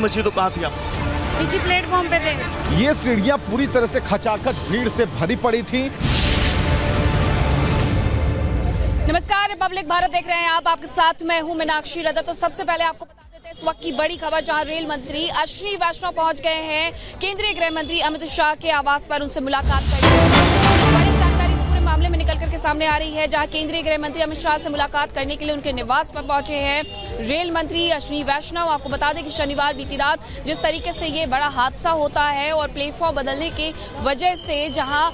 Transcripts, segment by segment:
मची तो कहाँ थी आप? इसी प्लेटफॉर्म पे थे। ये सीढ़ियां पूरी तरह से खचाखच भीड़ से भरी पड़ी थी। नमस्कार, रिपब्लिक भारत देख रहे हैं आप, आपके साथ मैं हूं मीनाक्षी रदत। तो सबसे पहले आपको बता देते हैं इस वक्त की बड़ी खबर, जहां रेल मंत्री अश्विनी वैष्णव पहुंच गए हैं केंद्रीय गृह मंत्री अमित शाह के आवास पर, उनसे मुलाकात करने। बड़ी जानकारी इस पूरे मामले में निकल करके सामने आ रही है, जहां केंद्रीय गृह मंत्री अमित शाह से मुलाकात करने के लिए उनके निवास पर पहुंचे हैं रेल मंत्री अश्विनी वैष्णव। आपको बता दें कि शनिवार बीती रात जिस तरीके से ये बड़ा हादसा होता है और प्लेटफॉर्म बदलने की वजह से जहां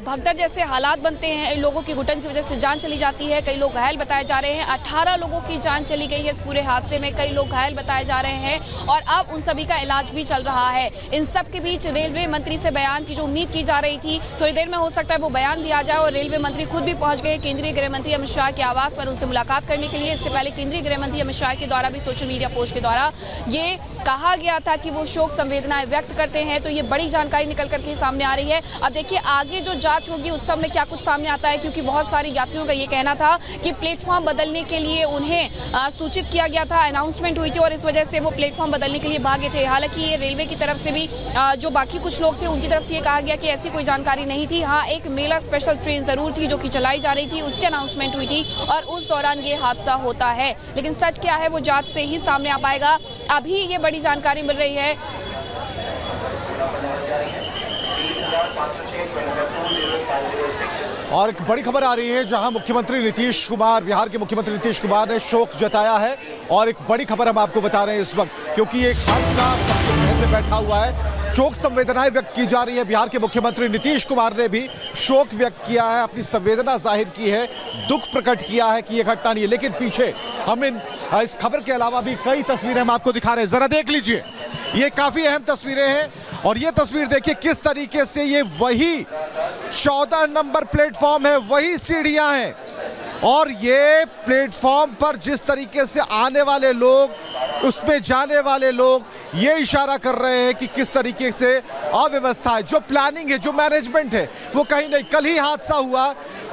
भगदड़ जैसे हालात बनते हैं, लोगों की घुटन की वजह से जान चली जाती है, कई लोग घायल बताए जा रहे हैं। 18 लोगों की जान चली गई है इस पूरे हादसे में, कई लोग घायल बताए जा रहे हैं और अब उन सभी का इलाज भी चल रहा है। इन सब के बीच रेलवे मंत्री से बयान की जो उम्मीद की जा रही थी, थोड़ी देर में हो सकता है वो बयान भी आ जाए और रेलवे मंत्री खुद भी पहुंच गए केंद्रीय गृह मंत्री अमित शाह के आवास पर उनसे मुलाकात करने के लिए। इससे पहले केंद्रीय गृह मंत्री अमित शाह के द्वारा भी सोशल मीडिया पोस्ट के द्वारा ये कहा गया था कि वो शोक संवेदनाएं व्यक्त करते हैं। तो ये बड़ी जानकारी निकल करके सामने आ रही है। अब देखिए आगे जो जांच होगी उस समय क्या कुछ सामने आता है, क्योंकि बहुत सारे यात्रियों का ये कहना था कि प्लेटफॉर्म बदलने के लिए उन्हें सूचित किया गया था, अनाउंसमेंट हुई थी और इस वजह से वो प्लेटफॉर्म बदलने के लिए भागे थे। हालांकि ये रेलवे की तरफ से भी जो बाकी कुछ लोग थे उनकी तरफ से ये कहा गया कि ऐसी कोई जानकारी नहीं थी। हाँ, एक मेला स्पेशल ट्रेन जरूर थी जो कि चलाई जा रही थी, उसकी अनाउंसमेंट हुई थी और उस दौरान ये हादसा होता है। लेकिन सच क्या है वो जांच से ही सामने आ पाएगा। अभी ये बड़ी जानकारी मिल रही है। और एक बड़ी खबर आ रही है जहां मुख्यमंत्री नीतीश कुमार, बिहार के मुख्यमंत्री नीतीश कुमार ने शोक जताया है। और एक बड़ी खबर हम आपको बता रहे हैं इस वक्त, क्योंकि एक हादसा सबके जहन में बैठा हुआ है। शोक संवेदनाएं व्यक्त की जा रही है। बिहार के मुख्यमंत्री नीतीश कुमार ने भी शोक व्यक्त किया है, अपनी संवेदना जाहिर की है, दुख प्रकट किया है कि यह घटना नहीं है। लेकिन पीछे हम इस खबर के अलावा भी कई तस्वीरें हम आपको दिखा रहे हैं, जरा देख लीजिए। ये काफी अहम तस्वीरें हैं और ये तस्वीर देखिए किस तरीके से ये वही 14 नंबर प्लेटफॉर्म है, वही सीढ़ियां हैं और ये प्लेटफॉर्म पर जिस तरीके से आने वाले लोग, उसमें जाने वाले लोग ये इशारा कर रहे हैं कि किस तरीके से अव्यवस्था है, जो प्लानिंग है, जो मैनेजमेंट है वो कहीं नहीं। कल ही हादसा हुआ,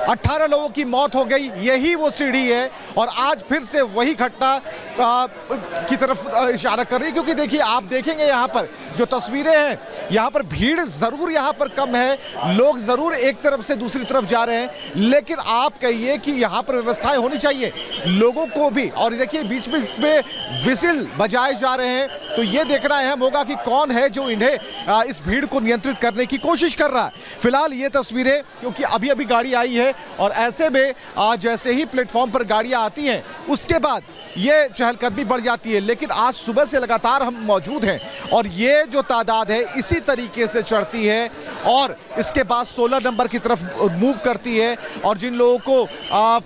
18 लोगों की मौत हो गई, यही वो सीढ़ी है और आज फिर से वही घटना की तरफ इशारा कर रही है। क्योंकि देखिए आप देखेंगे यहाँ पर जो तस्वीरें हैं, यहाँ पर भीड़ ज़रूर यहाँ पर कम है, लोग ज़रूर एक तरफ से दूसरी तरफ जा रहे हैं, लेकिन आप कहिए कि यहाँ पर व्यवस्थाएं होनी चाहिए लोगों को भी। और देखिए बीच में विसिल बजाए जा रहे हैं, तो ये देखना अहम होगा कि कौन है जो इन्हें इस भीड़ को नियंत्रित करने की कोशिश कर रहा है। फिलहाल ये तस्वीरें, क्योंकि अभी अभी गाड़ी आई है और ऐसे में जैसे ही प्लेटफॉर्म पर गाड़ियां आती हैं उसके बाद ये चहलकदमी बढ़ जाती है। लेकिन आज सुबह से लगातार हम मौजूद हैं और ये जो तादाद है इसी तरीके से चढ़ती है और इसके बाद 16 नंबर की तरफ मूव करती है और जिन लोगों को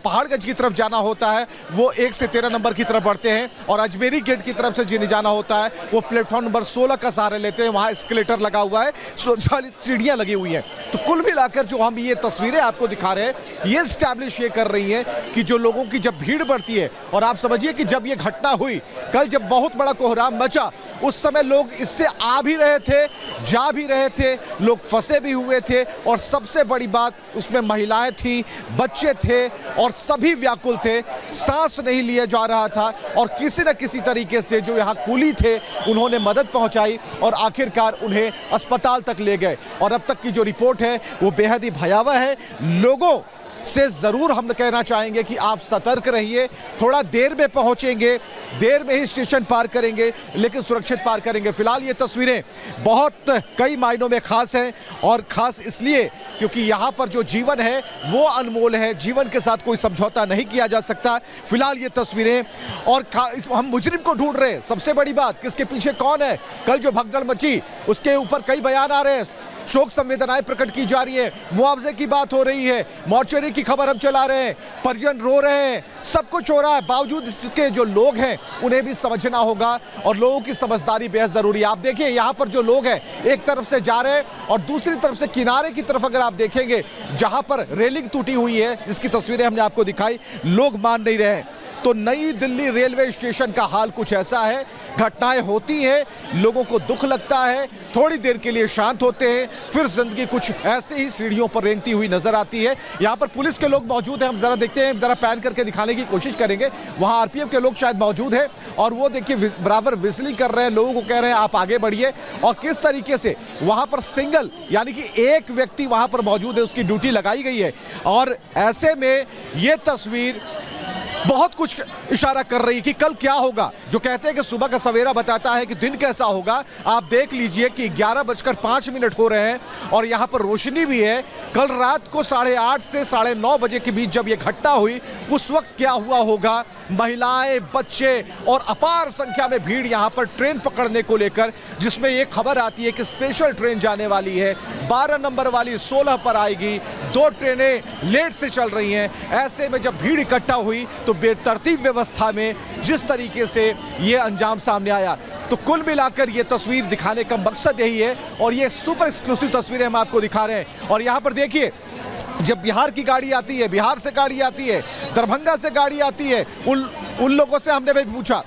पहाड़गंज की तरफ जाना होता है वो 1 से 13 नंबर की तरफ बढ़ते हैं और अजमेरी गेट की तरफ से जिन्हें जाना होता है वो प्लेटफॉर्म नंबर 16 का सहारा लेते हैं। वहाँ एस्केलेटर लगा हुआ है, सीढ़ियाँ लगी हुई हैं। तो कुल मिलाकर जो हम ये तस्वीरें आपको दिखा रहे हैं ये स्टैब्लिश ये कर रही हैं कि जो लोगों की जब भीड़ बढ़ती है, और आप समझिए कि जब ये घटना हुई कल, जब बहुत बड़ा कोहराम मचा, उस समय लोग इससे आ भी रहे थे, जा भी रहे थे, लोग फंसे भी हुए थे और सबसे बड़ी बात उसमें महिलाएं थी, बच्चे थे और सभी व्याकुल थे। सांस नहीं लिया जा रहा था और किसी न किसी तरीके से जो यहाँ कूली थे उन्होंने मदद पहुंचाई और आखिरकार उन्हें अस्पताल तक ले गए। और अब तक की जो रिपोर्ट है वो बेहद ही भयावह है। लोगों से ज़रूर हम कहना चाहेंगे कि आप सतर्क रहिए, थोड़ा देर में पहुंचेंगे, देर में ही स्टेशन पार करेंगे लेकिन सुरक्षित पार करेंगे। फिलहाल ये तस्वीरें बहुत कई मायनों में खास हैं और ख़ास इसलिए क्योंकि यहाँ पर जो जीवन है वो अनमोल है, जीवन के साथ कोई समझौता नहीं किया जा सकता। फिलहाल ये तस्वीरें और हम मुजरिम को ढूंढ रहे हैं। सबसे बड़ी बात, किसके पीछे कौन है, कल जो भगदड़ मची उसके ऊपर कई बयान आ रहे हैं, शोक संवेदनाएं प्रकट की जा रही है, मुआवजे की बात हो रही है, मॉर्चरी की खबर हम चला रहे हैं, परिजन रो रहे हैं, सब कुछ हो रहा है। बावजूद इसके जो लोग हैं उन्हें भी समझना होगा और लोगों की समझदारी बेहद जरूरी है। आप देखिए यहाँ पर जो लोग हैं एक तरफ से जा रहे हैं और दूसरी तरफ से किनारे की तरफ अगर आप देखेंगे जहां पर रेलिंग टूटी हुई है जिसकी तस्वीरें हमने आपको दिखाई, लोग मान नहीं रहे हैं। तो नई दिल्ली रेलवे स्टेशन का हाल कुछ ऐसा है। घटनाएं होती हैं, लोगों को दुख लगता है, थोड़ी देर के लिए शांत होते हैं, फिर जिंदगी कुछ ऐसे ही सीढ़ियों पर रेंगती हुई नजर आती है। यहाँ पर पुलिस के लोग मौजूद हैं, हम जरा देखते हैं, जरा पैन करके दिखाने की कोशिश करेंगे। वहाँ आरपीएफ के लोग शायद मौजूद हैं और वो देखिए बराबर विजिलिंग कर रहे हैं, लोगों को कह रहे हैं आप आगे बढ़िए। और किस तरीके से वहाँ पर सिंगल यानी कि एक व्यक्ति वहाँ पर मौजूद है, उसकी ड्यूटी लगाई गई है। और ऐसे में ये तस्वीर बहुत कुछ इशारा कर रही कि कल क्या होगा। जो कहते हैं कि सुबह का सवेरा बताता है कि दिन कैसा होगा। आप देख लीजिए कि 11:05 हो रहे हैं और यहाँ पर रोशनी भी है। कल रात को 8:30 से 9:30 बजे के बीच जब ये घटना हुई, उस वक्त क्या हुआ होगा। महिलाएं, बच्चे और अपार संख्या में भीड़ यहाँ पर ट्रेन पकड़ने को लेकर, जिसमें ये खबर आती है कि स्पेशल ट्रेन जाने वाली है, 12 नंबर वाली 16 पर आएगी, 2 ट्रेनें लेट से चल रही हैं। ऐसे में जब भीड़ इकट्ठा हुई तो बेतरतीब व्यवस्था में जिस तरीके से ये अंजाम सामने आया, तो कुल मिलाकर ये तस्वीर दिखाने का मकसद यही है। और ये सुपर एक्सक्लूसिव तस्वीरें हम आपको दिखा रहे हैं। और यहाँ पर देखिए, जब बिहार की गाड़ी आती है, बिहार से गाड़ी आती है, दरभंगा से गाड़ी आती है, उन लोगों से हमने भी पूछा।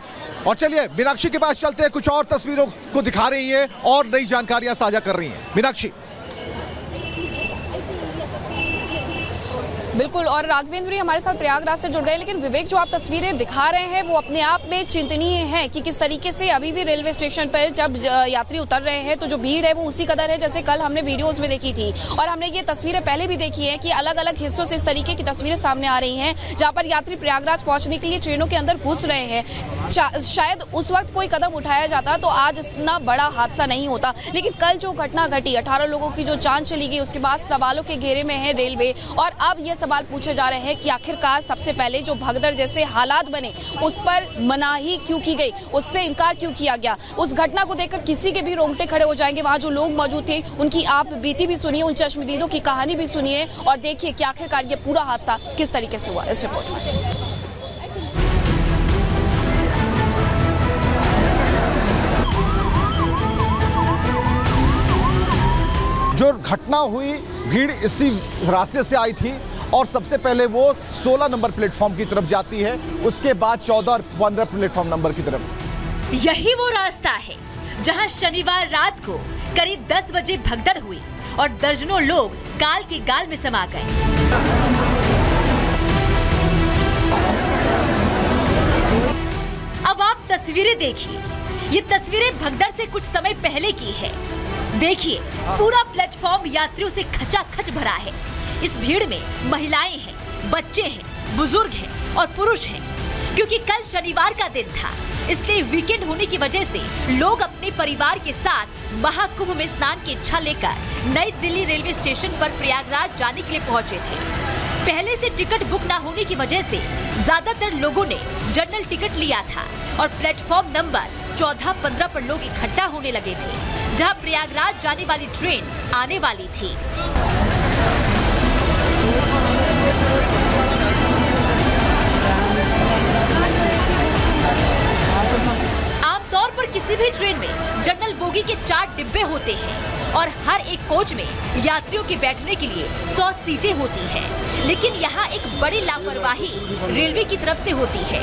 और चलिए मीनाक्षी के पास चलते हैं, कुछ और तस्वीरों को दिखा रही है और नई जानकारियां साझा कर रही हैं। मीनाक्षी। बिल्कुल, और राघवेंद्र भी हमारे साथ प्रयागराज से जुड़ गए। लेकिन विवेक, जो आप तस्वीरें दिखा रहे हैं वो अपने आप में चिंतनीय है कि किस तरीके से अभी भी रेलवे स्टेशन पर जब यात्री उतर रहे हैं तो जो भीड़ है वो उसी कदर है जैसे कल हमने वीडियोस में देखी थी। और हमने ये तस्वीरें पहले भी देखी है कि अलग अलग हिस्सों से इस तरीके की तस्वीरें सामने आ रही हैं, जहाँ पर यात्री प्रयागराज पहुंचने के लिए ट्रेनों के अंदर घुस रहे हैं। शायद उस वक्त कोई कदम उठाया जाता तो आज इतना बड़ा हादसा नहीं होता। लेकिन कल जो घटना घटी, 18 लोगों की जो जान चली गई, उसके बाद सवालों के घेरे में है रेलवे। और अब ये सवाल पूछे जा रहे हैं कि आखिरकार सबसे पहले जो भगदड़ जैसे हालात बने उस पर मनाही क्यों की गई, उससे इनकार क्यों किया गया। उस घटना को देखकर किसी के भी रोंगटे खड़े हो जाएंगे। वहां जो लोग मौजूद थे उनकी आप बीती भी सुनिए, उन चश्मदीदों की कहानी भी सुनिए और देखिए कि आखिरकार ये पूरा हादसा किस तरीके से हुआ। इस रिपोर्ट में जो घटना हुई, भीड़ इसी रास्ते से आई थी और सबसे पहले वो 16 नंबर प्लेटफॉर्म की तरफ जाती है, उसके बाद 14 और 15 प्लेटफॉर्म नंबर की तरफ। यही वो रास्ता है जहां शनिवार रात को करीब 10 बजे भगदड़ हुई और दर्जनों लोग काल के गाल में समा गए। अब आप तस्वीरें देखिए। ये तस्वीरें भगदड़ से कुछ समय पहले की है। देखिए, पूरा प्लेटफॉर्म यात्रियों से खचाखच भरा है। इस भीड़ में महिलाएं हैं, बच्चे हैं, बुजुर्ग हैं और पुरुष हैं। क्योंकि कल शनिवार का दिन था, इसलिए वीकेंड होने की वजह से लोग अपने परिवार के साथ महाकुंभ में स्नान की इच्छा लेकर नई दिल्ली रेलवे स्टेशन पर प्रयागराज जाने के लिए पहुंचे थे। पहले से टिकट बुक न होने की वजह से ज्यादातर लोगों ने जनरल टिकट लिया था और प्लेटफॉर्म नंबर 14-15 पर लोग इकट्ठा होने लगे थे, जहां प्रयागराज जाने वाली ट्रेन आने वाली थी। आमतौर पर किसी भी ट्रेन में जनरल बोगी के 4 डिब्बे होते हैं और हर एक कोच में यात्रियों के बैठने के लिए 100 सीटें होती हैं। लेकिन यहाँ एक बड़ी लापरवाही रेलवे की तरफ से होती है।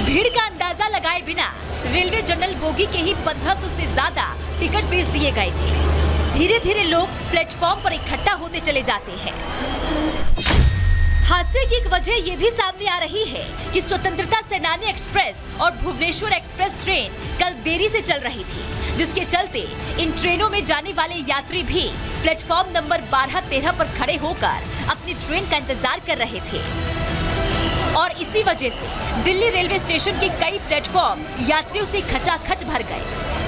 भीड़ का अंदाजा लगाए बिना रेलवे जनरल बोगी के ही 1500 से ज्यादा टिकट बेच दिए गए थे। धीरे धीरे लोग प्लेटफॉर्म पर इकट्ठा होते चले जाते हैं। हादसे की एक वजह ये भी सामने आ रही है कि स्वतंत्रता सेनानी एक्सप्रेस और भुवनेश्वर एक्सप्रेस ट्रेन कल देरी से चल रही थी, जिसके चलते इन ट्रेनों में जाने वाले यात्री भी प्लेटफॉर्म नंबर 12-13 पर खड़े होकर अपनी ट्रेन का इंतजार कर रहे थे। और इसी वजह से दिल्ली रेलवे स्टेशन के कई प्लेटफॉर्म यात्रियों से खचाखच भर गए।